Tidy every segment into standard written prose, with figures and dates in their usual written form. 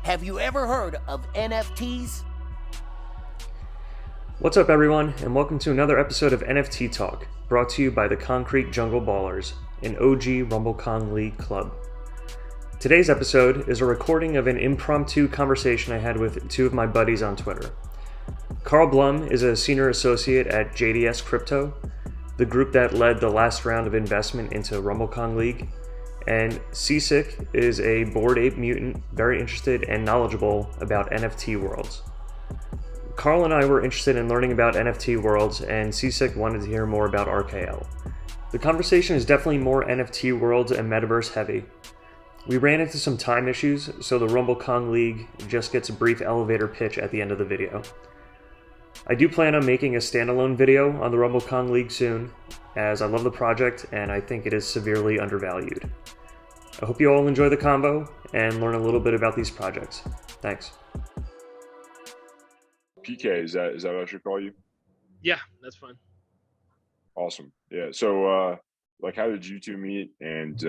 Have you ever heard of NFTs? What's up, everyone, and welcome to another episode of NFT Talk, brought to you by the Concrete Jungle Ballers, an OG RumbleCon League club. Today's episode is a recording of an impromptu conversation I had with two of my buddies on Twitter. Karl Blum is a senior associate at JDS Crypto, the group that led the last round of investment into RumbleCon League, and Seasick is a Bored Ape Mutant, very interested and knowledgeable about NFT Worlds. Karl and I were interested in learning about NFT Worlds, and Seasick wanted to hear more about RKL. The conversation is definitely more NFT Worlds and Metaverse heavy. We ran into some time issues, so the RumbleCon League just gets a brief elevator pitch at the end of the video. I do plan on making a standalone video on the RumbleCon League soon, as I love the project and I think it is severely undervalued. I hope you all enjoy the convo and learn a little bit about these projects. Thanks. PK, is that what I should call you? Yeah, that's fine. Awesome. Yeah. So, how did you two meet? And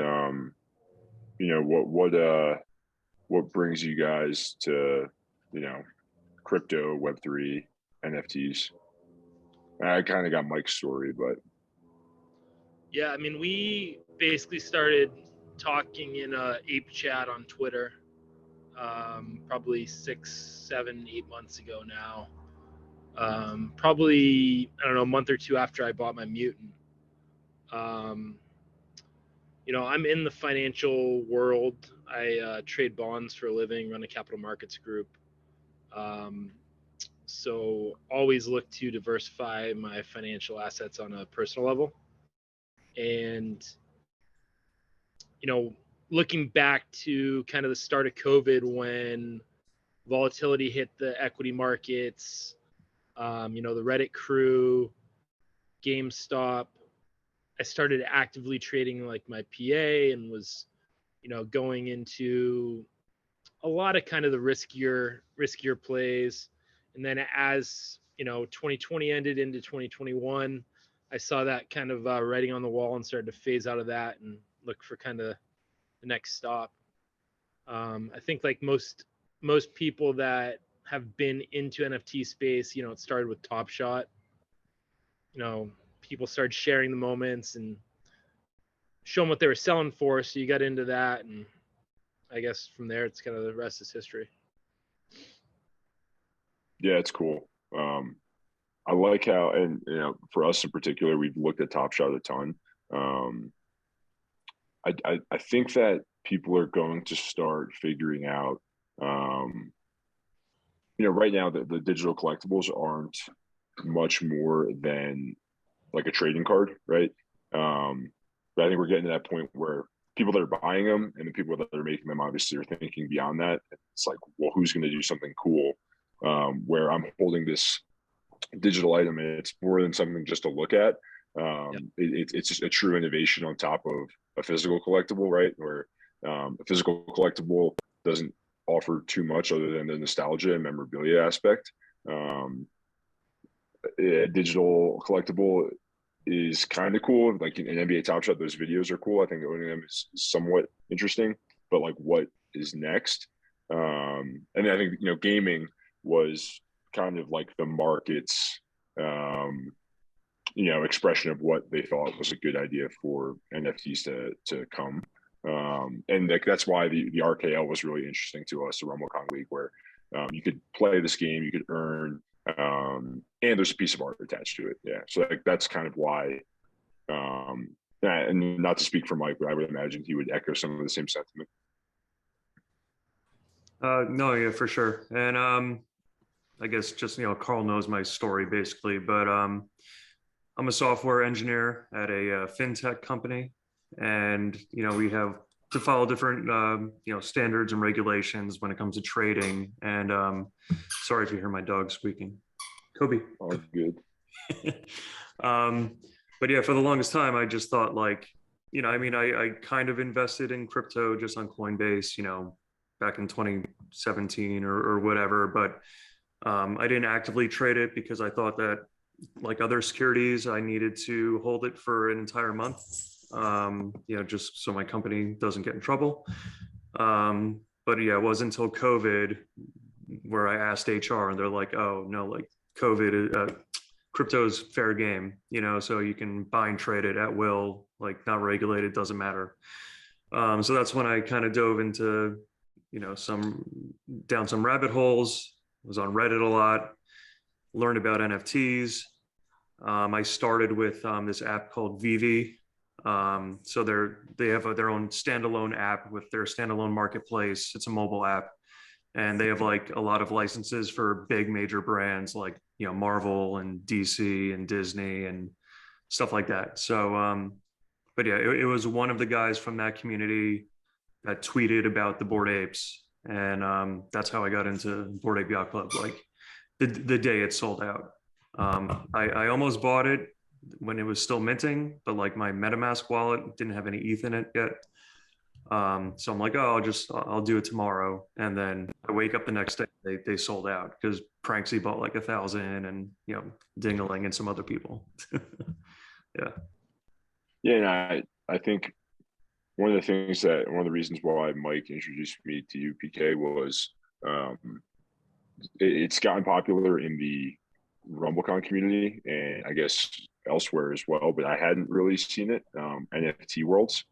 what brings you guys to crypto, Web3, NFTs? I kind of got Mike's story, but yeah, I mean, we basically started talking in a ape chat on Twitter. Probably 6, 7, 8 months ago now. Probably, I don't know, a month or two after I bought my Mutant. I'm in the financial world. I trade bonds for a living, run a capital markets group. So always look to diversify my financial assets on a personal level. And, looking back to kind of the start of COVID when volatility hit the equity markets, the Reddit crew, GameStop, I started actively trading like my PA and was, going into a lot of kind of the riskier plays. And then as, 2020 ended into 2021, I saw that kind of writing on the wall and started to phase out of that and look for kind of the next stop. I think like most people that have been into NFT space, it started with Top Shot. People started sharing the moments and showing what they were selling for. So you got into that, and I guess from there, it's kind of the rest is history. Yeah, it's cool. I like how, and for us in particular, we've looked at Top Shot a ton. I think that people are going to start figuring out, right now the digital collectibles aren't much more than like a trading card, right? But I think we're getting to that point where people that are buying them and the people that are making them obviously are thinking beyond that. It's like, well, who's going to do something cool? Where I'm holding this digital item and it's more than something just to look at. It's just a true innovation on top of a physical collectible, right? Where a physical collectible doesn't offer too much other than the nostalgia and memorabilia aspect. A digital collectible is kind of cool. Like in NBA Top Shot, those videos are cool. I think owning them is somewhat interesting, but like what is next? And I think, gaming was kind of like the market's, expression of what they thought was a good idea for NFTs to come. And that's why the RKL was really interesting to us, the RumbleCon League, where you could play this game, you could earn, and there's a piece of art attached to it. Yeah. So that's kind of why, and not to speak for Mike, but I would imagine he would echo some of the same sentiment. No, yeah, for sure. And I guess just, Karl knows my story basically, but I'm a software engineer at a fintech company, and, we have to follow different, standards and regulations when it comes to trading. And sorry if you hear my dog squeaking. Kobe. Oh, good. But yeah, for the longest time, I just thought I kind of invested in crypto just on Coinbase, back in 2017 or whatever. But I didn't actively trade it because I thought that, like other securities, I needed to hold it for an entire month, just so my company doesn't get in trouble. But But yeah, it wasn't until COVID where I asked HR and they're like, oh no, like COVID, crypto is fair game, so you can buy and trade it at will, like not regulated, doesn't matter. So that's when I kind of dove into, down some rabbit holes, was on Reddit a lot, learned about NFTs. I started with this app called Vivi. So they have their own standalone app with their standalone marketplace. It's a mobile app, and they have like a lot of licenses for big major brands like Marvel and DC and Disney and stuff like that. So, but yeah, it was one of the guys from that community that tweeted about the Bored Apes, and that's how I got into Bored Ape Yacht Club. Like the day it sold out. I almost bought it when it was still minting, but like my MetaMask wallet didn't have any ETH in it yet. So I'm like, oh, I'll do it tomorrow. And then I wake up the next day, they sold out because Pranksy bought like 1,000 and, Dingaling and some other people. Yeah. Yeah. And I think one of the reasons why Mike introduced me to you, PK, was it's gotten popular in the RumbleCon community and I guess elsewhere as well, but I hadn't really seen it. NFT Worlds.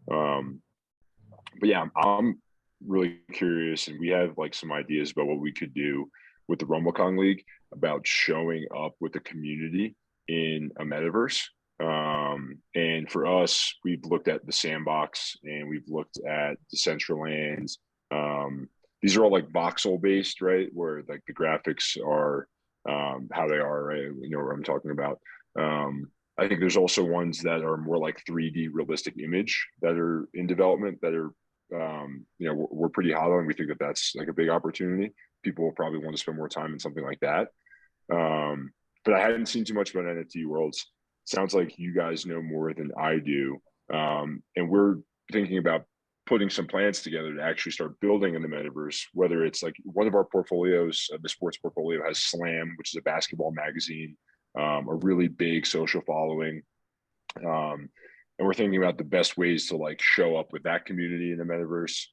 But yeah, I'm really curious, and we have like some ideas about what we could do with the RumbleCon League about showing up with the community in a metaverse. And for us, we've looked at the Sandbox and we've looked at Decentraland. These are all like voxel based, right? Where like the graphics are how they are, right? You know what I'm talking about. I think there's also ones that are more like 3D realistic image that are in development that are, we're pretty hot on. We think that that's like a big opportunity. People will probably want to spend more time in something like that. But I hadn't seen too much about NFT Worlds. Sounds like you guys know more than I do. And we're thinking about putting some plans together to actually start building in the metaverse, whether it's like one of our portfolios, the sports portfolio has Slam, which is a basketball magazine, a really big social following. And we're thinking about the best ways to like show up with that community in the metaverse.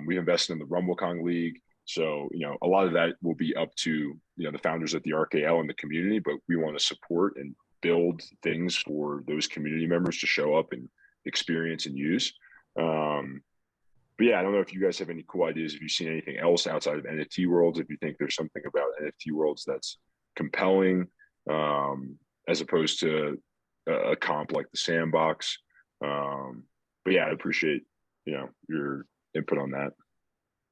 We've invested in the RumbleCon League. So, a lot of that will be up to, the founders at the RKL and the community, but we want to support and build things for those community members to show up and experience and use. But yeah, I don't know if you guys have any cool ideas. If you've seen anything else outside of NFT Worlds, if you think there's something about NFT Worlds that's compelling, as opposed to a comp like the Sandbox. But yeah, I appreciate, your input on that.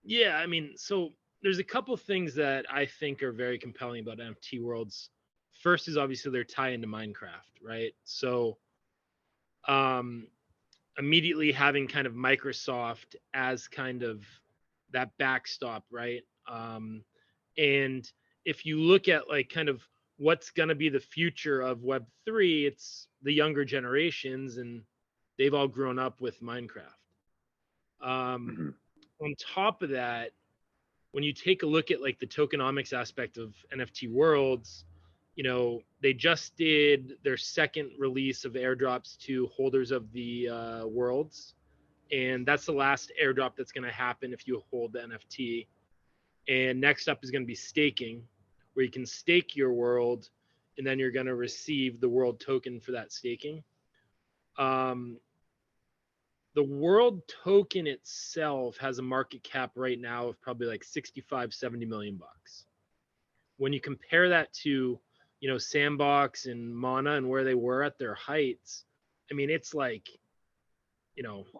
Yeah, I mean, so there's a couple things that I think are very compelling about NFT Worlds. First is obviously their tie into Minecraft, right? So immediately having kind of Microsoft as kind of that backstop, right? And if you look at like kind of what's going to be the future of Web3, it's the younger generations, and they've all grown up with Minecraft. On top of that, when you take a look at like the tokenomics aspect of NFT Worlds, they just did their second release of airdrops to holders of the worlds. And that's the last airdrop that's going to happen if you hold the NFT. And next up is going to be staking, where you can stake your world, and then you're going to receive the world token for that staking. The world token itself has a market cap right now of probably like 65, 70 million bucks. When you compare that to, Sandbox and Mana and where they were at their heights, I mean, it's like,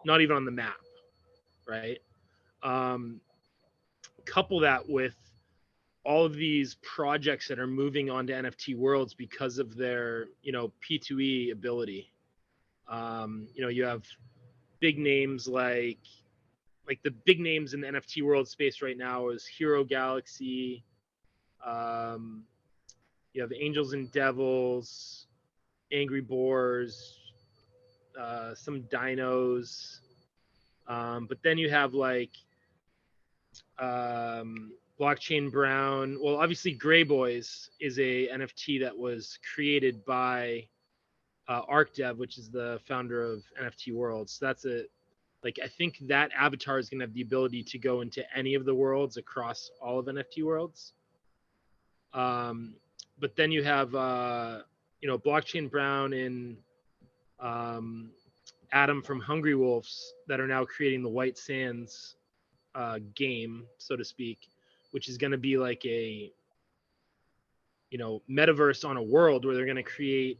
not even on the map, right? Couple that with all of these projects that are moving onto NFT Worlds because of their, P2E ability. You have big names like the big names in the NFT world space right now is Hero Galaxy. You have Angels and Devils, Angry Boars, some dinos. But then you have like Blockchain Brown. Well, obviously Gray Boys is a NFT that was created by ArcDev, which is the founder of NFT Worlds. So that's Like, I think that avatar is going to have the ability to go into any of the worlds across all of NFT Worlds. But then you have, Blockchain Brown and Adam from Hungry Wolves that are now creating the White Sands game, so to speak, which is going to be like a, metaverse on a world where they're going to create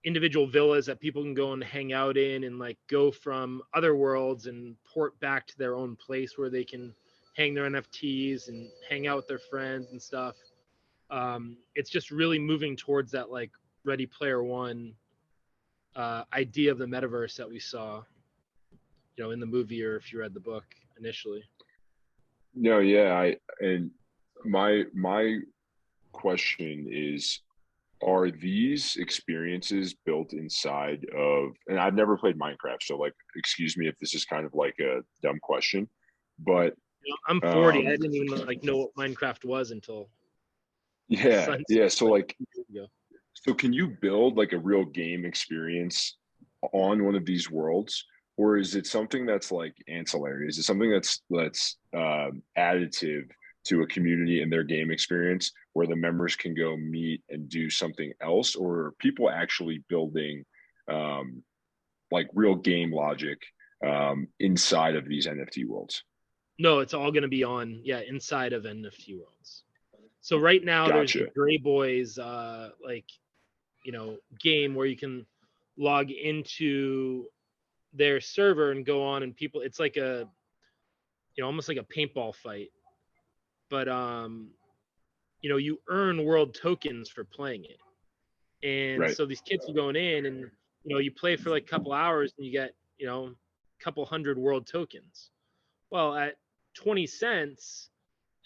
individual villas that people can go and hang out in and like go from other worlds and port back to their own place where they can hang their NFTs and hang out with their friends and stuff. It's just really moving towards that like Ready Player One idea of the metaverse that we saw, in the movie, or if you read the book initially. No, yeah, and my question is, are these experiences built inside of, and I've never played Minecraft, so like, excuse me if this is kind of like a dumb question, but I'm 40. I didn't even like know what Minecraft was until so like, so can you build like a real game experience on one of these worlds, or is it something that's like ancillary? Is it something that's additive to a community and their game experience, where the members can go meet and do something else, or are people actually building like real game logic inside of these NFT worlds? No, it's all going to be inside of NFT Worlds. So right now there's the Gray Boys game where you can log into their server and go on, and people, it's like a, almost like a paintball fight, but you earn world tokens for playing it. And so these kids are going in and, you play for like a couple hours and you get, a couple hundred world tokens. Well, at 20 cents,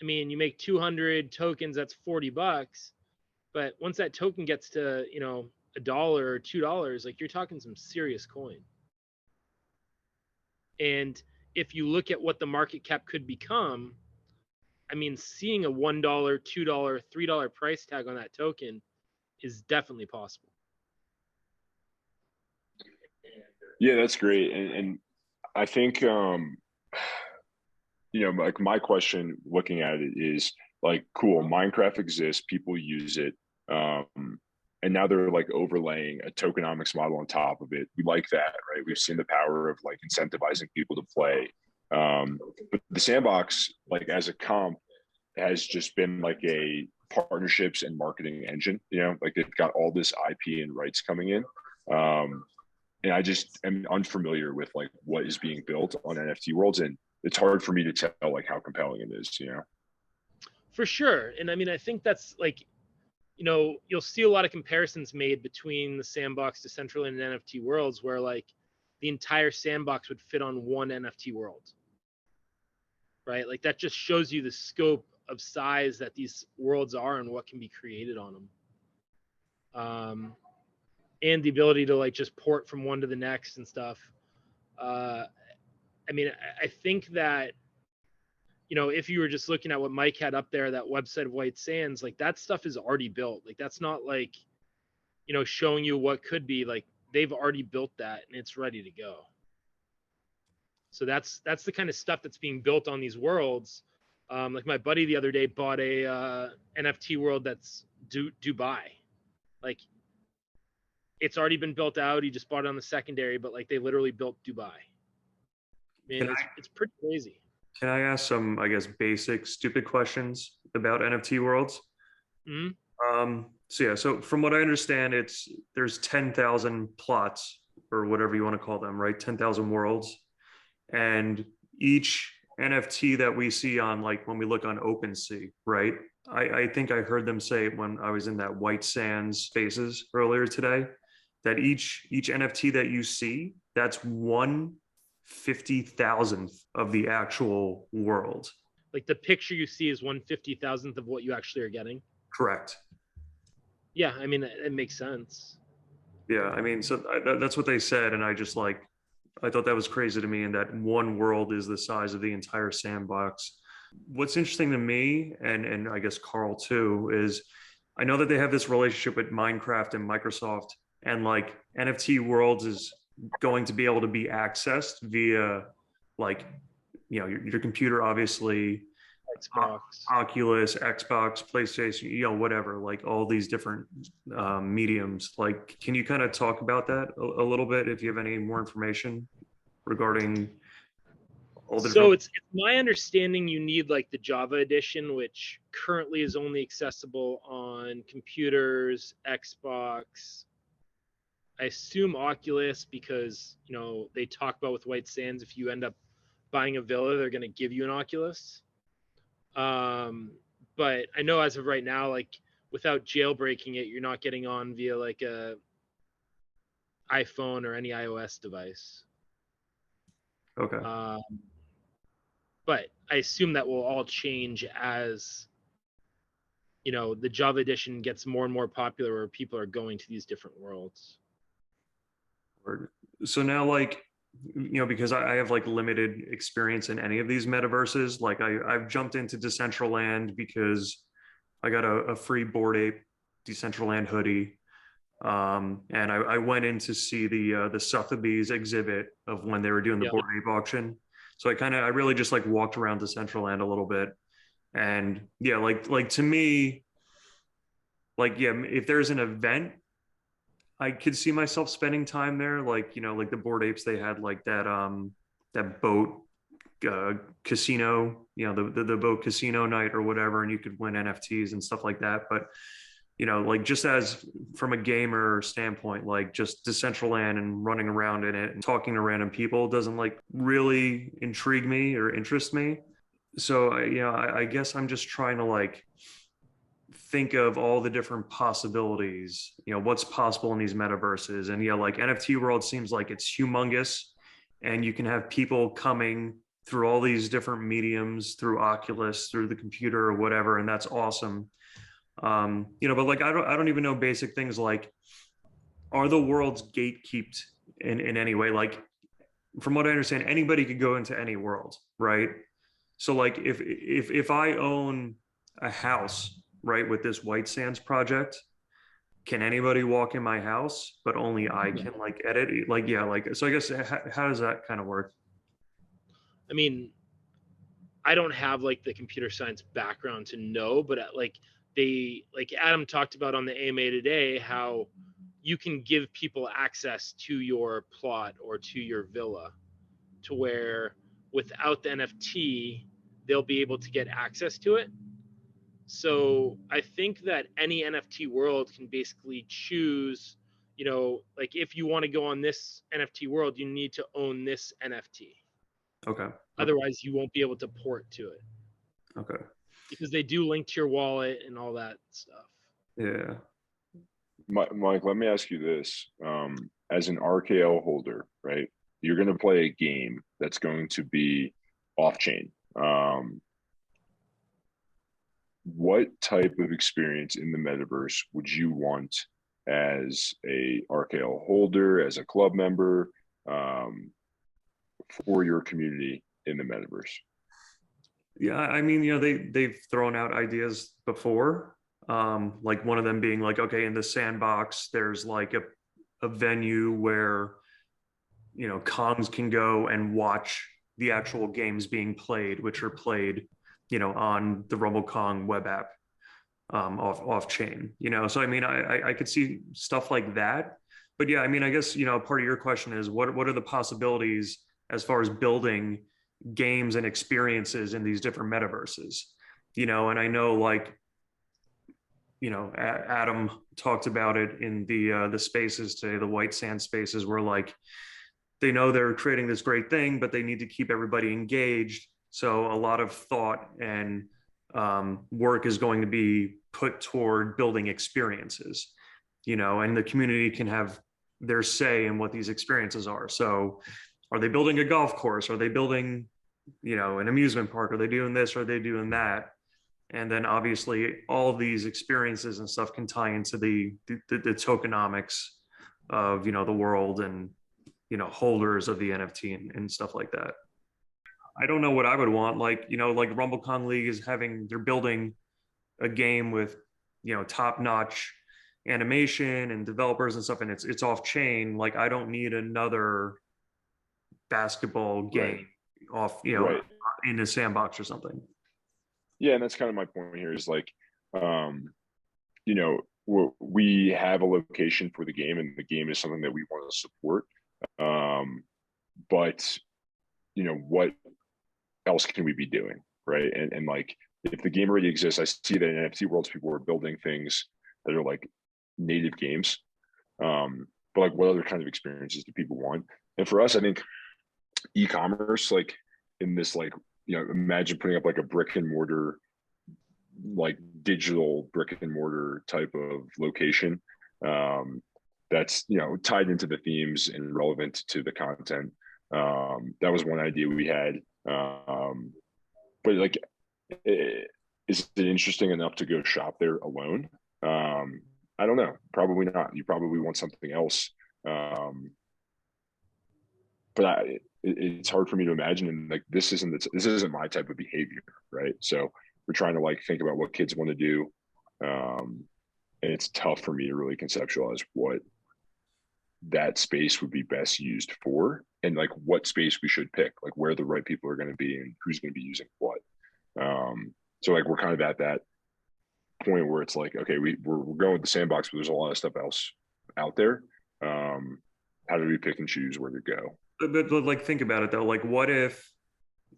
I mean, you make 200 tokens, that's $40. But once that token gets to, $1 or $2, like, you're talking some serious coin. And if you look at what the market cap could become, I mean, seeing a $1, $2, $3 price tag on that token is definitely possible. Yeah, that's great. And I think, like my question looking at it is like, cool, Minecraft exists, people use it. And now they're like overlaying a tokenomics model on top of it. We like that, right? We've seen the power of like incentivizing people to play. But the sandbox, like as a comp, has just been like a partnerships and marketing engine, like they've got all this IP and rights coming in. And I just am unfamiliar with like what is being built on NFT Worlds, and it's hard for me to tell like how compelling it is, For sure. And I mean, I think that's like, you'll see a lot of comparisons made between the Sandbox, Decentraland, and NFT Worlds, where like the entire sandbox would fit on one NFT world, right? Like that just shows you the scope of size that these worlds are and what can be created on them. And the ability to like just port from one to the next and stuff. I mean, I think that, if you were just looking at what Mike had up there, that website of White Sands, like that stuff is already built. Like that's not like, showing you what could be. Like they've already built that and it's ready to go. So that's the kind of stuff that's being built on these worlds. Like my buddy the other day bought a NFT world that's Dubai. Like it's already been built out. He just bought it on the secondary, but like they literally built Dubai. I mean, it's pretty crazy. Can I ask some, I guess, basic, stupid questions about NFT Worlds? Mm-hmm. So from what I understand, there's 10,000 plots or whatever you want to call them, right? 10,000 worlds. And each NFT that we see on, like when we look on OpenSea, right? I think I heard them say when I was in that White Sands Spaces earlier today, that each NFT that you see, that's 1/50,000th of the actual world. Like the picture you see is 1/50,000th of what you actually are getting. Correct. Yeah, I mean, it makes sense. Yeah, I mean, so that's what they said, and I thought that was crazy to me, and that one world is the size of the entire sandbox. What's interesting to me, and I guess Karl too, is I know that they have this relationship with Minecraft and Microsoft, and like NFT Worlds is going to be able to be accessed via like, your computer, obviously, Xbox. Oculus, Xbox, PlayStation, whatever, like all these different mediums. Like, can you kind of talk about that a little bit if you have any more information regarding all the So different... it's my understanding you need like the Java edition, which currently is only accessible on computers, Xbox, I assume Oculus, because they talk about with White Sands, if you end up buying a villa, they're going to give you an Oculus. But I know as of right now, like without jailbreaking it, you're not getting on via like a iPhone or any iOS device. Okay. But I assume that will all change as the Java edition gets more and more popular, where people are going to these different worlds. So now, like, because I have like limited experience in any of these metaverses, like I've jumped into Decentraland because I got a free Bored Ape Decentraland hoodie. And I went in to see the Sotheby's exhibit of when they were doing the Bored Ape auction. So I really just like walked around Decentraland a little bit. And yeah, like to me, like, yeah, if there's an event, I could see myself spending time there. Like, like the Bored Apes, they had like that boat casino, the boat casino night or whatever, and you could win NFTs and stuff like that. But like just as from a gamer standpoint, like just Decentraland and running around in it and talking to random people doesn't like really intrigue me or interest me. So I guess I'm just trying to like think of all the different possibilities, what's possible in these metaverses. And yeah, like NFT World seems like it's humongous, and you can have people coming through all these different mediums, through Oculus, through the computer or whatever, and that's awesome. But like I don't even know basic things like, are the worlds gatekept in any way? Like, from what I understand, anybody could go into any world, right? So like if I own a house, right, with this White Sands project, can anybody walk in my house, but only I can like edit? Like, yeah, like, so I guess how does that kind of work? I mean, I don't have like the computer science background to know, but like Adam talked about on the AMA today, how you can give people access to your plot or to your villa, to where without the NFT, they'll be able to get access to it. So I think that any NFT world can basically choose, like if you want to go on this NFT world, you need to own this NFT. Okay. Otherwise, you won't be able to port to it. Okay. Because they do link to your wallet and all that stuff. Yeah. Mike, let me ask you this. As an RKL holder, right? You're going to play a game that's going to be off-chain. What type of experience in the metaverse would you want as a RKL holder, as a club member, for your community in the metaverse? Yeah, I mean, they've thrown out ideas before. Like one of them being like, okay, in the sandbox, there's like a venue where, Kongs can go and watch the actual games being played, which are played, on the Rumble Kong web app, off chain. So I mean, I could see stuff like that. But yeah, I mean, I guess, part of your question is what are the possibilities as far as building games and experiences in these different metaverses? And I know, like, Adam talked about it in the spaces today, the White Sand spaces, where like they know they're creating this great thing, but they need to keep everybody engaged. So a lot of thought and work is going to be put toward building experiences, and the community can have their say in what these experiences are. So are they building a golf course? Are they building, an amusement park? Are they doing this? Are they doing that? And then obviously all these experiences and stuff can tie into the tokenomics of, the world and, holders of the NFT and stuff like that. I don't know what I would want. Like, like Rumble Kong League they're building a game with, top notch animation and developers and stuff, and it's off chain. Like I don't need another basketball game off, Right. in a sandbox or something. Yeah, and that's kind of my point here is like, you know, we have a location for the game, and the game is something that we want to support. But what else can we be doing, right? And like, if the game already exists, I see that in NFT Worlds, people are building things that are like native games. But like, what other kind of experiences do people want? And for us, I think e-commerce, like in this, like, imagine putting up like a brick and mortar, like digital brick and mortar type of location, that's tied into the themes and relevant to the content. That was one idea we had. But like, is it interesting enough to go shop there alone? I don't know. Probably not. You probably want something else. But it's hard for me to imagine. And like, this isn't my type of behavior, right? So we're trying to like think about what kids want to do, and it's tough for me to really conceptualize what that space would be best used for, and like what space we should pick, like where the right people are going to be and who's going to be using what. So like, we're kind of at that point where it's like, okay, we're going with the sandbox, but there's a lot of stuff else out there. How do we pick and choose where to go? But like, think about it though. Like, what if,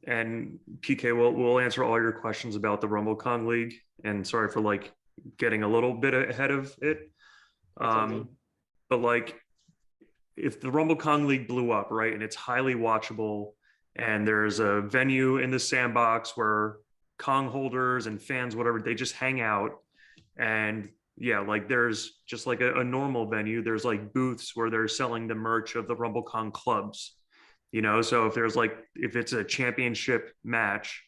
and PK will answer all your questions about the RumbleCon League. And sorry for like getting a little bit ahead of it. But like, if the RumbleCon League blew up, right, and it's highly watchable, and there's a venue in the sandbox where Kong holders and fans, whatever, they just hang out, and yeah, like there's just like a normal venue. There's like booths where they're selling the merch of the RumbleCon clubs, So if it's a championship match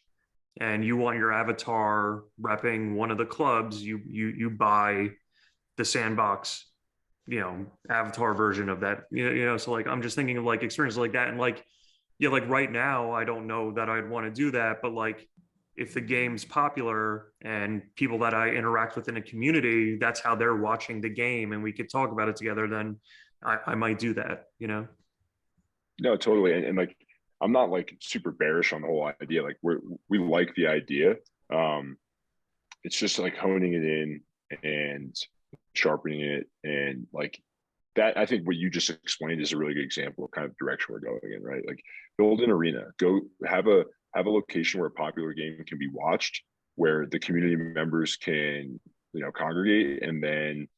and you want your avatar repping one of the clubs, you buy the sandbox, avatar version of that. So like, I'm just thinking of like experiences like that, and like, yeah, like right now, I don't know that I'd want to do that, but like, if the game's popular and people that I interact with in a community, that's how they're watching the game, and we could talk about it together, then I might do that, No, totally. And like, I'm not like super bearish on the whole idea. Like, we like the idea. It's just like honing it in and sharpening it, and like that. I think what you just explained is a really good example of kind of direction we're going in, right? Like, build an arena, go have a location where a popular game can be watched, where the community members can congregate, and then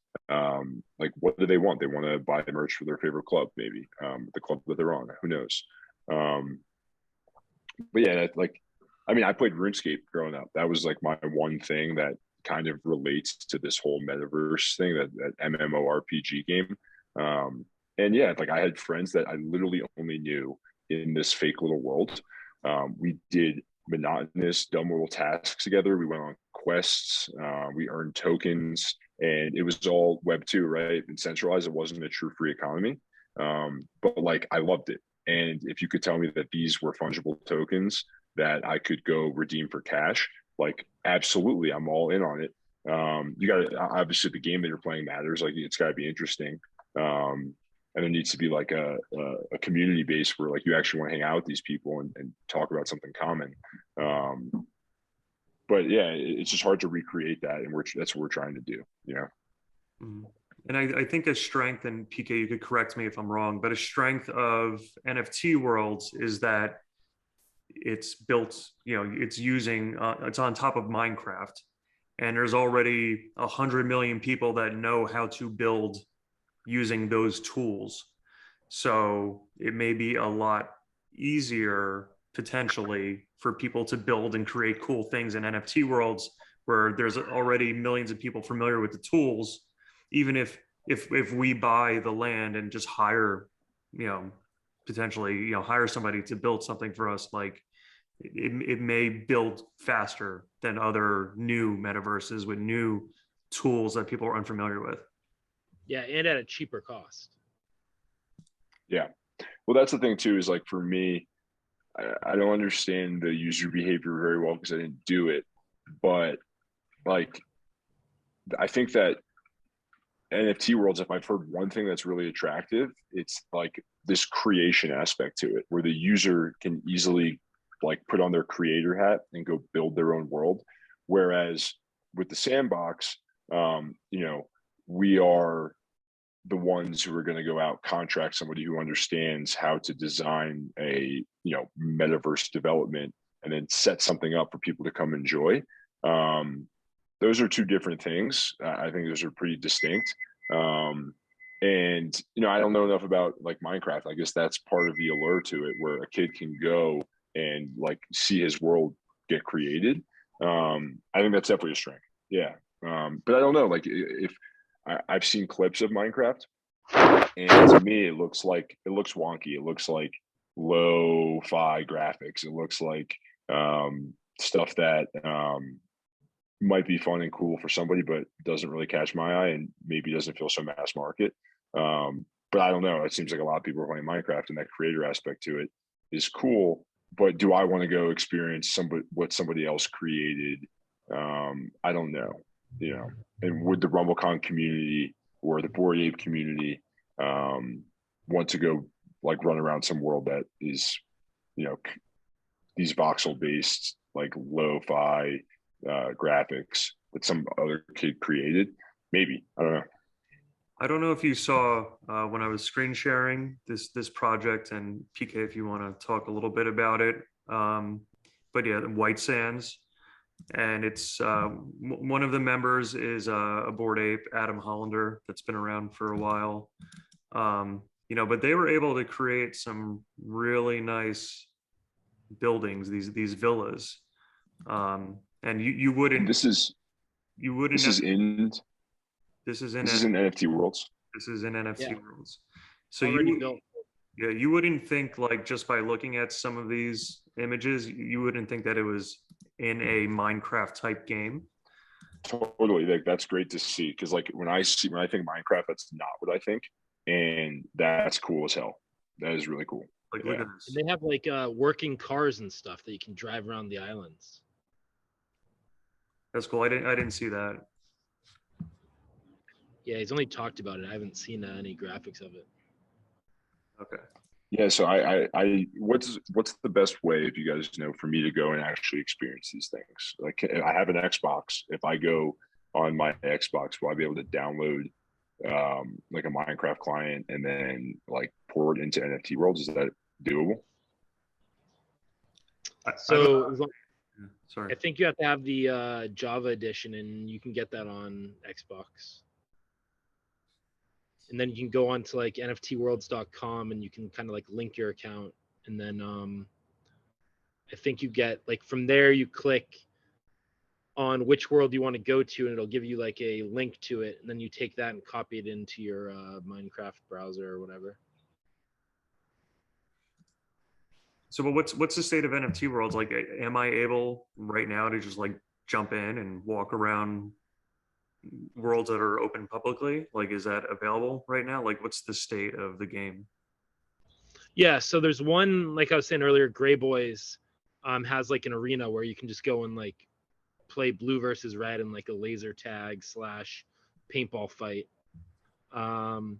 like, what do they want? They want to buy merch for their favorite club, maybe the club that they're on. Who knows? But yeah, like, I mean, I played RuneScape growing up. That was like my one thing that kind of relates to this whole metaverse thing, that MMORPG game. And yeah, like, I had friends that I literally only knew in this fake little world. We did monotonous, dumb little tasks together. We went on quests. We earned tokens, and it was all Web 2, right? And centralized. It wasn't a true free economy. But like, I loved it. And if you could tell me that these were fungible tokens that I could go redeem for cash, like, absolutely, I'm all in on it. You got to, obviously, the game that you're playing matters. Like, it's got to be interesting. And there needs to be like a community base where like you actually want to hang out with these people and talk about something common. But yeah, it's just hard to recreate that, and that's what we're trying to do. And I think a strength, and PK, you could correct me if I'm wrong, but a strength of NFT Worlds is that it's built, it's using, it's on top of Minecraft, and there's already 100 million people that know how to build using those tools. So it may be a lot easier potentially for people to build and create cool things in NFT Worlds, where there's already millions of people familiar with the tools. Even if we buy the land and just hire, potentially, hire somebody to build something for us, like it may build faster than other new metaverses with new tools that people are unfamiliar with. Yeah, and at a cheaper cost. Yeah. Well, that's the thing too, is like, for me, I don't understand the user behavior very well because I didn't do it. But like, I think that NFT Worlds, if I've heard one thing that's really attractive, it's like this creation aspect to it, where the user can easily like put on their creator hat and go build their own world. Whereas with the sandbox, you know, we are the ones who are going to go out, contract somebody who understands how to design a, you know, metaverse development and then set something up for people to come enjoy. Those are two different things. I think those are pretty distinct. And, you know, I don't know enough about like Minecraft. I guess that's part of the allure to it, where a kid can go and like see his world get created. I think that's definitely a strength. Yeah. But I don't know, like if I've seen clips of Minecraft, and to me, it looks wonky. It looks like low-fi graphics. It looks like stuff that might be fun and cool for somebody, but doesn't really catch my eye and maybe doesn't feel so mass market. But I don't know. It seems like a lot of people are playing Minecraft, and that creator aspect to it is cool. But do I want to go experience what somebody else created? I don't know. You know, and would the RumbleCon community or the Bored Ape community want to go like run around some world that is, you know, these voxel based like lo-fi graphics that some other kid created? Maybe. I don't know. I don't know if you saw when I was screen sharing this project, and PK, if you want to talk a little bit about it. But yeah, White Sands, and it's one of the members is a Bored Ape, Adam Hollander, that's been around for a while. You know, but they were able to create some really nice buildings, these villas. And you wouldn't. This is in NFT Worlds. This is in NFT Worlds. So already built. Yeah, you wouldn't think, like, just by looking at some of these images, you wouldn't think that it was in a Minecraft type game. Totally, like that's great to see, because like when I think Minecraft, that's not what I think, and that's cool as hell. That is really cool. Like, look at this. And they have like working cars and stuff that you can drive around the islands. That's cool. I didn't see that. Yeah, he's only talked about it. I haven't seen any graphics of it. Okay. Yeah, so what's the best way, if you guys know, for me to go and actually experience these things? Like, I have an Xbox. If I go on my Xbox, will I be able to download like a Minecraft client and then like pour it into NFT Worlds? Is that doable? So sorry, I think you have to have the Java edition, and you can get that on Xbox. And then you can go on to like NFTworlds.com, and you can kind of like link your account, and then I think you get like from there you click on which world you want to go to, and it'll give you like a link to it, and then you take that and copy it into your Minecraft browser or whatever. So, but what's the state of NFT Worlds? Like, am I able right now to just like jump in and walk around worlds that are open publicly? Like, is that available right now? Like, what's the state of the game? Yeah, so there's one, like I was saying earlier, Gray Boys has like an arena where you can just go and like play blue versus red in like a laser tag / paintball fight. And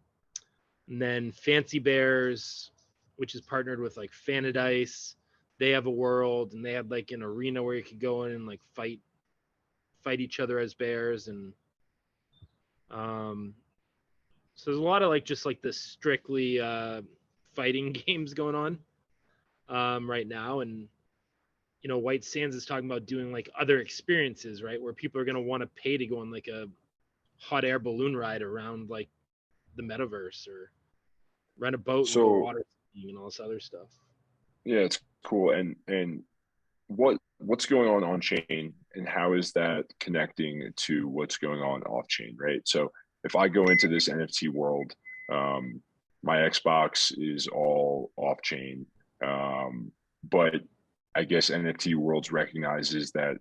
then Fancy Bears, which is partnered with like Fanadice, they have a world, and they have like an arena where you could go in and like fight each other as bears. And so there's a lot of like just like the strictly fighting games going on right now. And you know, White Sands is talking about doing like other experiences, right, where people are going to want to pay to go on like a hot air balloon ride around like the metaverse, or rent a boat and go water skiing and all this other stuff. Yeah, it's cool. And what's going on chain, and how is that connecting to what's going on off chain, right? So if I go into this NFT world, my Xbox is all off chain, but I guess NFT Worlds recognizes that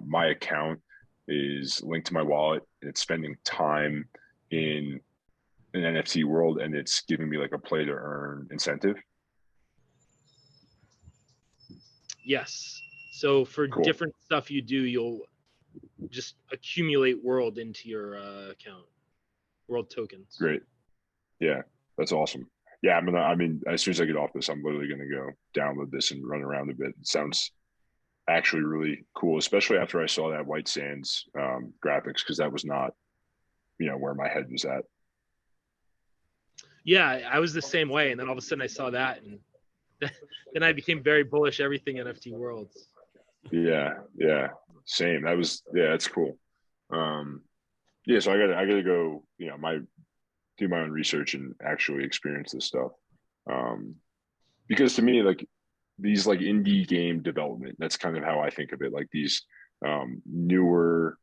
my account is linked to my wallet, and it's spending time in an NFT world, and it's giving me like a play to earn incentive. Yes. So for different stuff you do, you'll just accumulate world into your account. world tokens. Great. Yeah, that's awesome. Yeah, I mean, as soon as I get off this, I'm literally gonna go download this and run around a bit. It sounds actually really cool, especially after I saw that White Sands graphics, because that was not, where my head was at. Yeah, I was the same way, and then all of a sudden I saw that, and then I became very bullish everything NFT Worlds. Yeah, same. That's cool. Yeah, so I gotta go, do my own research and actually experience this stuff. Because to me, like these like indie game development, that's kind of how I think of it. Like these newer,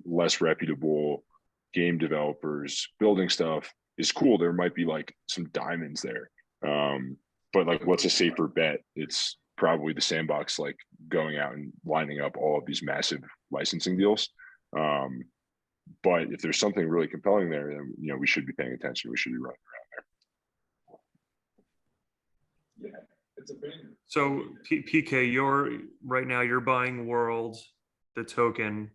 less reputable game developers building stuff is cool. There might be like some diamonds there. But like what's a safer bet? It's probably the sandbox, like going out and lining up all of these massive licensing deals. But if there's something really compelling there, then we should be paying attention. We should be running around there. Yeah, it's a big. So PK, you're buying World, the token,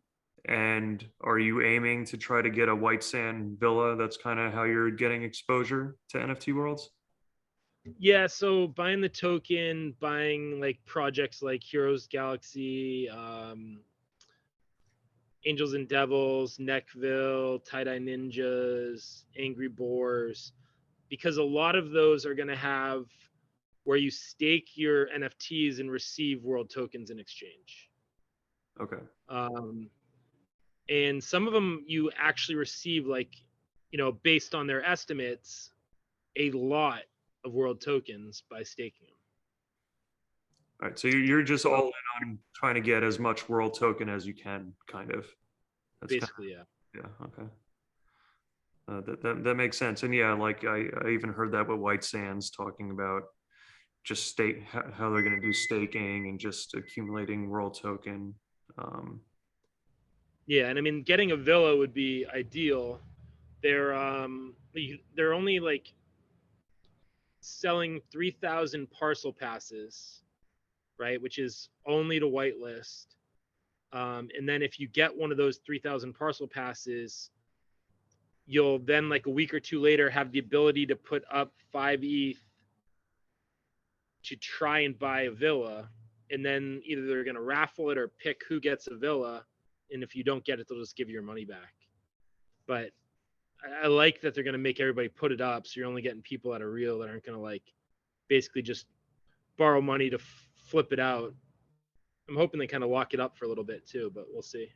and are you aiming to try to get a White Sand villa? That's kind of how you're getting exposure to NFT Worlds? Yeah, so buying the token, buying like projects like Heroes Galaxy, Angels and Devils, Neckville, Tie-Dye Ninjas, Angry Boars, because a lot of those are going to have where you stake your NFTs and receive world tokens in exchange. Okay. And some of them you actually receive, like, based on their estimates, a lot of world tokens by staking them. All right, so you're just all in on trying to get as much world token as you can, kind of. That's basically, kind of, yeah. Okay. That makes sense, and yeah, like I even heard that with White Sands talking about just how they're going to do staking and just accumulating world token. Yeah, and I mean, getting a villa would be ideal. They're only like selling 3,000 parcel passes, right? Which is only to whitelist. And then if you get one of those 3,000 parcel passes, you'll then like a week or two later have the ability to put up 5 ETH to try and buy a villa. And then either they're going to raffle it or pick who gets a villa. And if you don't get it, they'll just give you your money back. But I like that they're going to make everybody put it up, so you're only getting people that are real, that aren't going to like basically just borrow money to flip it out. I'm hoping they kind of lock it up for a little bit too, but we'll see.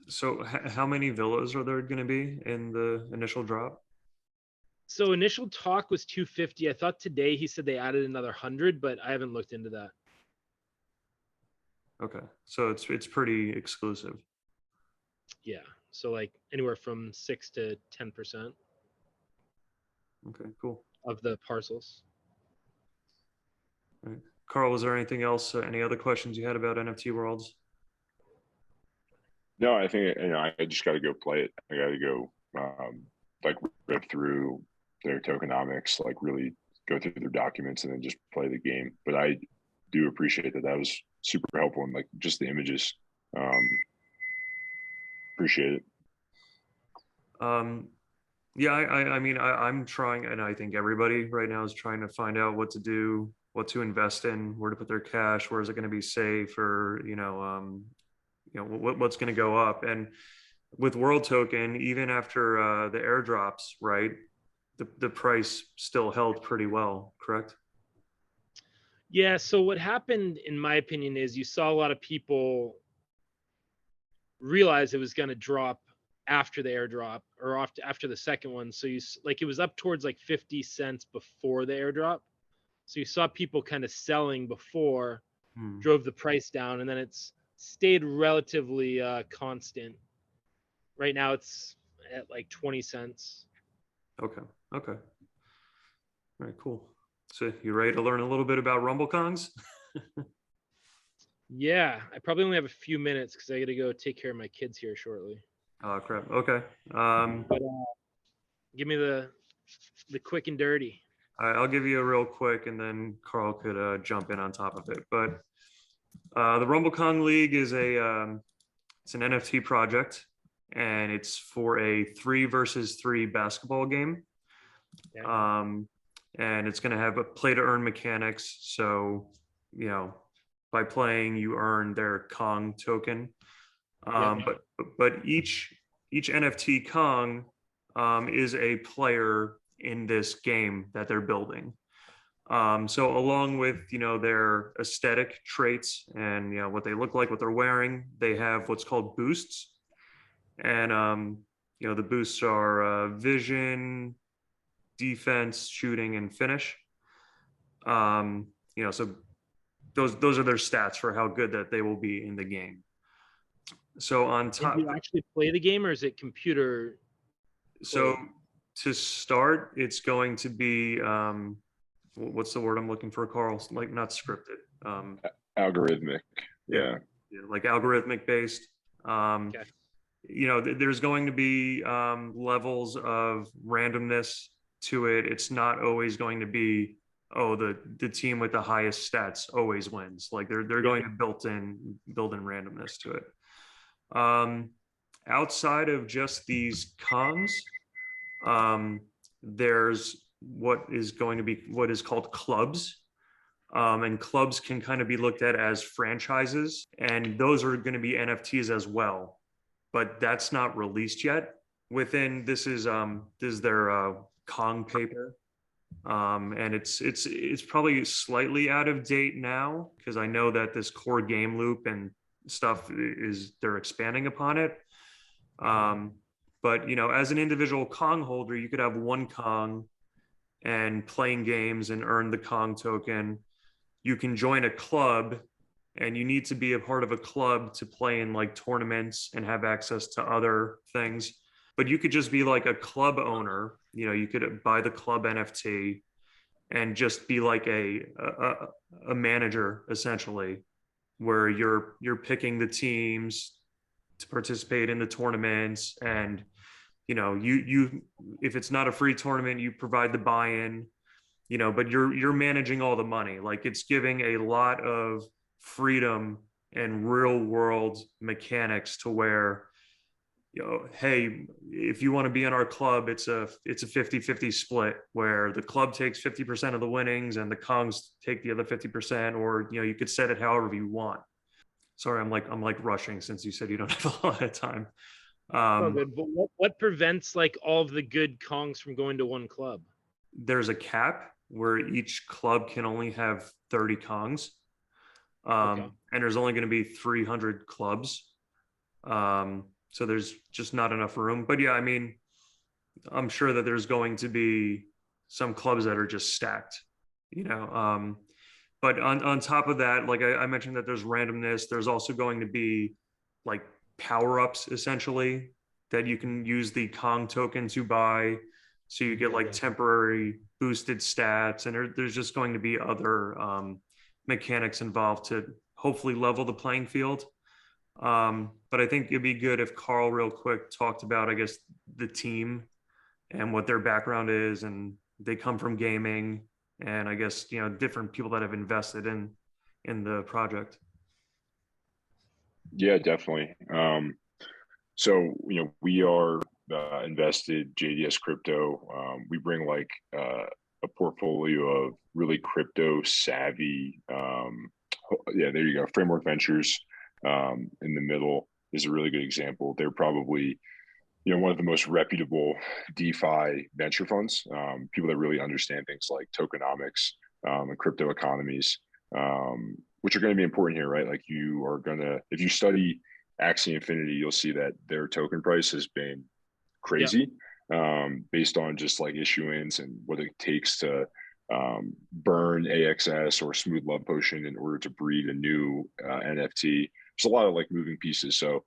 So how many villas are there going to be in the initial drop? So initial talk was 250. I thought today he said they added another 100, but I haven't looked into that. Okay, so it's pretty exclusive. Yeah, so like anywhere from 6 to 10%. Okay, cool. Of the parcels. All right. Karl, was there anything else? Any other questions you had about NFT Worlds? No, I think I just got to go play it. I got to go like rip through their tokenomics, like really go through their documents, and then just play the game. But I do appreciate that. That was super helpful, and like just the images. Appreciate it. Yeah, I mean, I'm trying, and I think everybody right now is trying to find out what to do, what to invest in, where to put their cash, where is it going to be safe, or what's going to go up. And with World Token, even after the airdrops, right, the price still held pretty well, correct? Yeah. So what happened, in my opinion, is you saw a lot of people realize it was going to drop after the airdrop or after the second one. So it was up towards like 50 cents before the airdrop. So you saw people kind of selling before, drove the price down, and then it's stayed relatively constant. Right now it's at like 20 cents. Okay. All right, cool. So you ready to learn a little bit about RumbleKongs? Yeah, I probably only have a few minutes because I got to go take care of my kids here shortly. Oh crap. Okay. But give me the quick and dirty. All right, I'll give you a real quick, and then Karl could jump in on top of it. But the RumbleKong League is it's an NFT project, and it's for a 3 versus 3 basketball game. Yeah. And it's going to have a play to earn mechanics. So, by playing, you earn their Kong token. But each NFT Kong is a player in this game that they're building. So along with their aesthetic traits and what they look like, what they're wearing, they have what's called boosts, and the boosts are vision, defense, shooting, and finish. So those are their stats for how good that they will be in the game. So on top, do you actually play the game, or is it computer? So to start, it's going to be what's the word I'm looking for, Karl? Like not scripted. Algorithmic. Yeah. Like algorithmic based. Okay. There's going to be levels of randomness to it. It's not always going to be, the team with the highest stats always wins. Like they're going to build in randomness to it. Outside of just these Kongs, there's what is called clubs. And clubs can kind of be looked at as franchises, and those are going to be NFTs as well, but that's not released yet. This is their Kong paper, and it's probably slightly out of date now, because I know that this core game loop and stuff they're expanding upon it. But as an individual Kong holder, you could have one Kong and playing games and earn the Kong token. You can join a club, and you need to be a part of a club to play in like tournaments and have access to other things. But you could just be like a club owner. You could buy the club NFT and just be like a manager, essentially, where you're picking the teams to participate in the tournaments, and you if it's not a free tournament, you provide the buy-in, but you're managing all the money. Like, it's giving a lot of freedom and real world mechanics to where, hey, if you want to be in our club, it's a 50-50 split where the club takes 50% of the winnings and the Kongs take the other 50%, or you could set it however you want. Sorry, I'm like rushing since you said you don't have a lot of time. Good. But what prevents like all of the good Kongs from going to one club? There's a cap where each club can only have 30 Kongs. And there's only going to be 300 clubs. So there's just not enough room. But yeah, I mean, I'm sure that there's going to be some clubs that are just stacked, but on top of that, like I mentioned, that there's randomness. There's also going to be like power-ups, essentially, that you can use the Kong token to buy. So you get like temporary boosted stats, and there's just going to be other mechanics involved to hopefully level the playing field. But I think it'd be good if Karl real quick talked about, I guess, the team and what their background is, and they come from gaming, and I guess, different people that have invested in the project. Yeah, definitely. So, we are invested JDS Crypto. We bring like a portfolio of really crypto savvy. There you go. Framework Ventures in the middle is a really good example. They're probably one of the most reputable DeFi venture funds, people that really understand things like tokenomics and crypto economies, which are going to be important here, right? Like, if you study Axie Infinity, you'll see that their token price has been crazy, based on just like issuance and what it takes to burn AXS or Smooth Love Potion in order to breed a new NFT. There's a lot of like moving pieces. So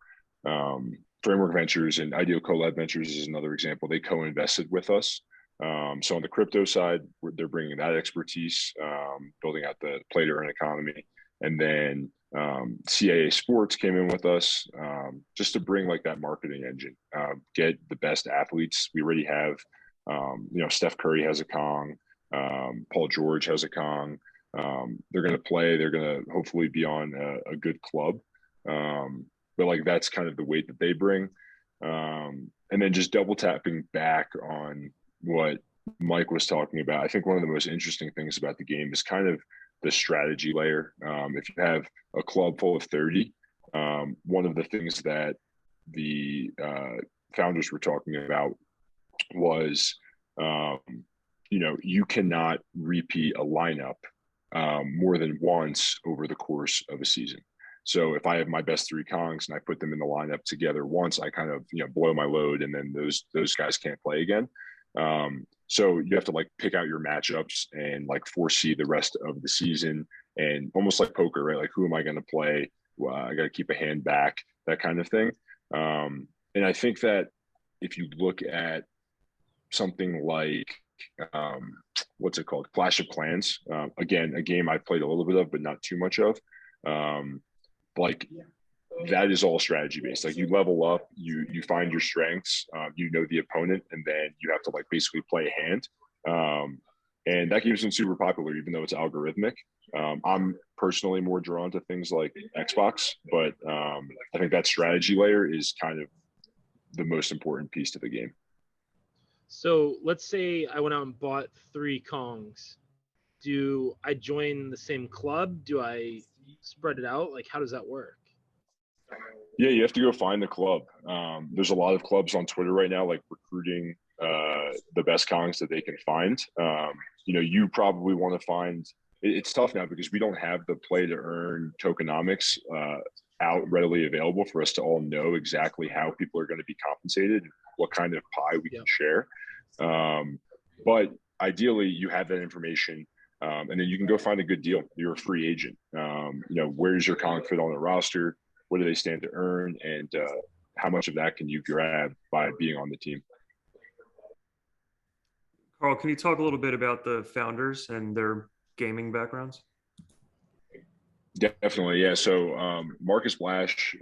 Framework Ventures and Ideal Collab Ventures is another example. They co-invested with us. So on the crypto side, they're bringing that expertise, building out the play to earn economy. And then CAA Sports came in with us, just to bring like that marketing engine, get the best athletes. We already have, Steph Curry has a Kong, Paul George has a Kong. They're going to play. They're going to hopefully be on a good club. But like, that's kind of the weight that they bring. And then just double tapping back on what Mike was talking about, I think one of the most interesting things about the game is kind of the strategy layer. If you have a club full of 30, one of the things that the founders were talking about was, you cannot repeat a lineup more than once over the course of a season. So if I have my best 3 Kongs and I put them in the lineup together once, I kind of blow my load, and then those guys can't play again. So you have to like pick out your matchups and like foresee the rest of the season, and almost like poker, right? Like, who am I going to play? I got to keep a hand back, that kind of thing. And I think that if you look at something like what's it called, Clash of Clans, again, a game I played a little bit of but not too much of, like that is all strategy based. Like, you level up, you find your strengths, the opponent, and then you have to like basically play a hand. And that game isn't super popular, even though it's algorithmic. I'm personally more drawn to things like Xbox, but I think that strategy layer is kind of the most important piece to the game. So let's say I went out and bought 3 Kongs. Do I join the same club? Do I spread it out? Like, how does that work? Yeah, you have to go find the club. There's a lot of clubs on Twitter right now, like recruiting the best Kongs that they can find. You probably want to find. It's tough now because we don't have the play to earn tokenomics out readily available for us to all know exactly how people are going to be compensated, and what kind of pie we can share. But ideally, you have that information, and then you can go find a good deal. You're a free agent. Where's your Kong fit on the roster? What do they stand to earn? And how much of that can you grab by being on the team? Karl, can you talk a little bit about the founders and their gaming backgrounds? Definitely, yeah. So Marcus Blash,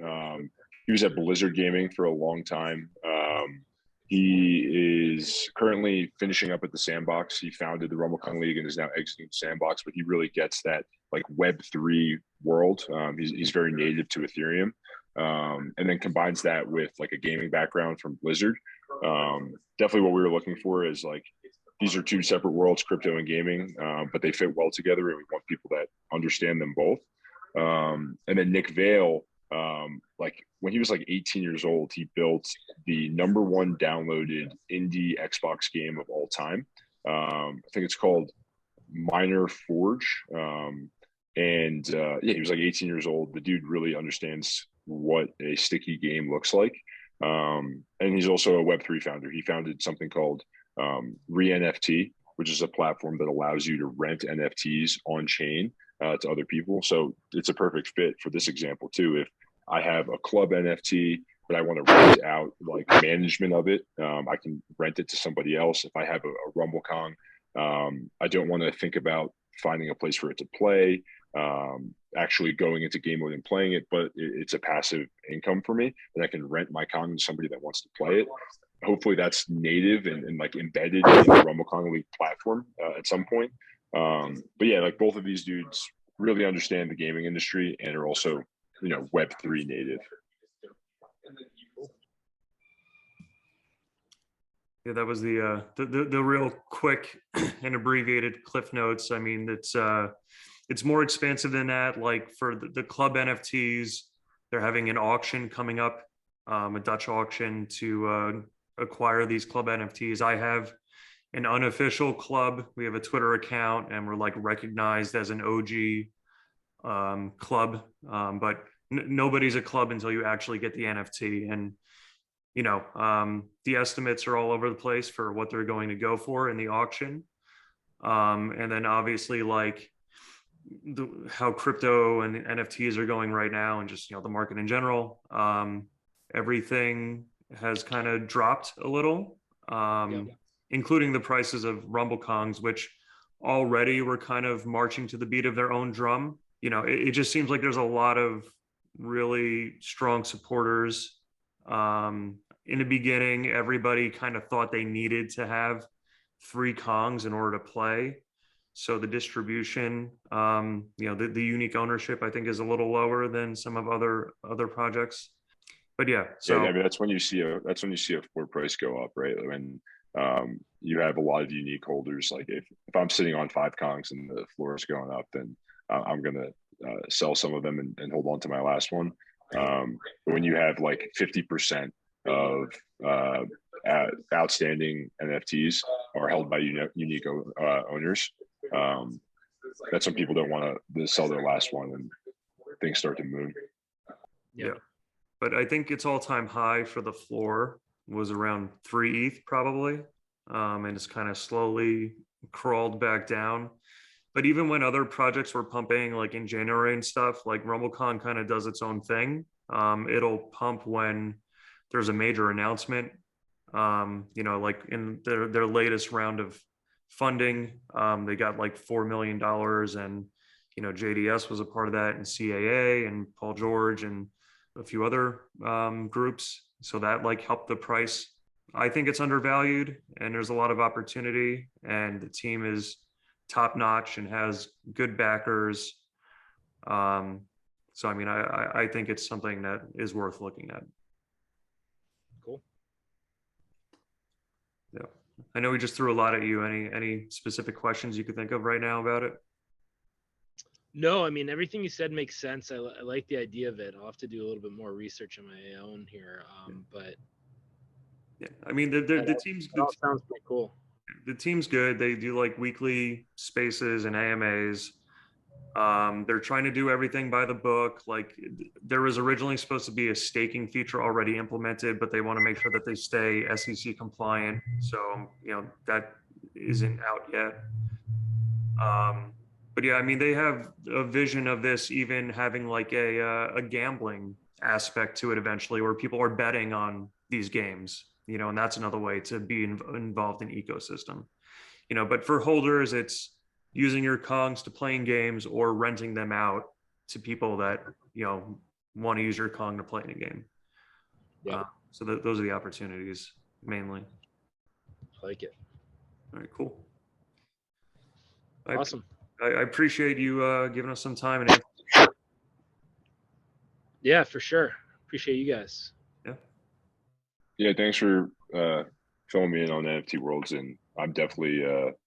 he was at Blizzard Gaming for a long time. He is currently finishing up at the Sandbox. He founded the RumbleCon League and is now exiting the Sandbox, but he really gets that like Web3 world. He's very native to Ethereum, and then combines that with like a gaming background from Blizzard. Definitely what we were looking for is like, these are 2 separate worlds, crypto and gaming, but they fit well together, and we want people that understand them both. And then Nick Vale, like when he was like 18 years old, he built the #1 downloaded indie Xbox game of all time. I think it's called Minor Forge. He was like 18 years old. The dude really understands what a sticky game looks like. And he's also a Web3 founder. He founded something called Re-NFT, which is a platform that allows you to rent NFTs on chain to other people. So it's a perfect fit for this example too. If I have a club NFT, but I want to rent out like management of it, I can rent it to somebody else. If I have a RumbleCon, I don't want to think about finding a place for it to play, actually going into game mode and playing it, but it's a passive income for me, and I can rent my Kong to somebody that wants to play it. Hopefully that's native and like embedded in the RumbleCon League platform at some point. But yeah, like both of these dudes really understand the gaming industry and are also, Web3 native. Yeah, that was the real quick and abbreviated cliff notes. I mean, it's more expansive than that. Like for the club NFTs, they're having an auction coming up, a Dutch auction to acquire these club NFTs. I have an unofficial club. We have a Twitter account, and we're like recognized as an OG club, but nobody's a club until you actually get the NFT. And the estimates are all over the place for what they're going to go for in the auction. And then obviously like how crypto and NFTs are going right now, and just, the market in general, everything has kind of dropped a little, including the prices of RumbleCongs, which already were kind of marching to the beat of their own drum. It just seems like there's a lot of really strong supporters. In the beginning, everybody kind of thought they needed to have 3 Kongs in order to play. So the distribution, the unique ownership, I think, is a little lower than some of other projects. but yeah, so I mean, that's when you see a floor price go up, right? When you have a lot of unique holders. Like if I'm sitting on 5 Kongs and the floor is going up, then I'm gonna sell some of them and hold on to my last one. But when you have like 50% of outstanding NFTs are held by unique owners, that's when people don't want to sell their last one and things start to move. Yeah. But I think its all-time high for the floor was around 3 ETH probably. And it's kind of slowly crawled back down. But even when other projects were pumping, like in January and stuff, like RumbleCon kind of does its own thing. It'll pump when there's a major announcement. You know, like in their latest round of funding, they got like $4 million, and you know, JDS was a part of that, and CAA and Paul George and a few other groups. So that like helped the price. I think it's undervalued, and there's a lot of opportunity, and the team is top notch and has good backers. So I mean, I think it's something that is worth looking at. Cool. Yeah, I know we just threw a lot at you. Any specific questions you could think of right now about it? No, I mean, everything you said makes sense. I like the idea of it. I'll have to do a little bit more research on my own here. But yeah, I mean, the team's that all sounds pretty cool. The team's good. They do like weekly spaces and AMAs. They're trying to do everything by the book. Like there was originally supposed to be a staking feature already implemented, but they want to make sure that they stay SEC compliant. So, you know, that isn't out yet. But yeah, I mean, they have a vision of this even having like a gambling aspect to it eventually, where people are betting on these games, you know, and that's another way to be involved in ecosystem, you know. But for holders, it's using your Kongs to playing games or renting them out to people that, you know, want to use your Kong to play in a game. Yeah. So those are the opportunities mainly. I like it. All right, cool. Awesome. I appreciate you giving us some time and yeah, for sure. Appreciate you guys. Yeah, thanks for filling me in on NFT Worlds, and I'm definitely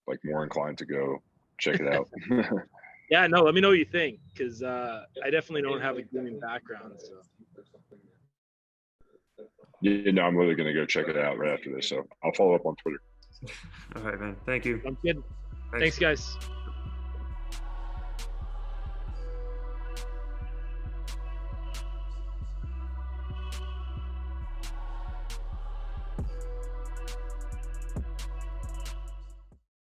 like more inclined to go check it out. Yeah, no, let me know what you think, because I definitely don't have a gaming background. So. Yeah, no, I'm literally going to go check it out right after this, so I'll follow up on Twitter. All right, man. Thank you. Sounds good. Thanks, guys.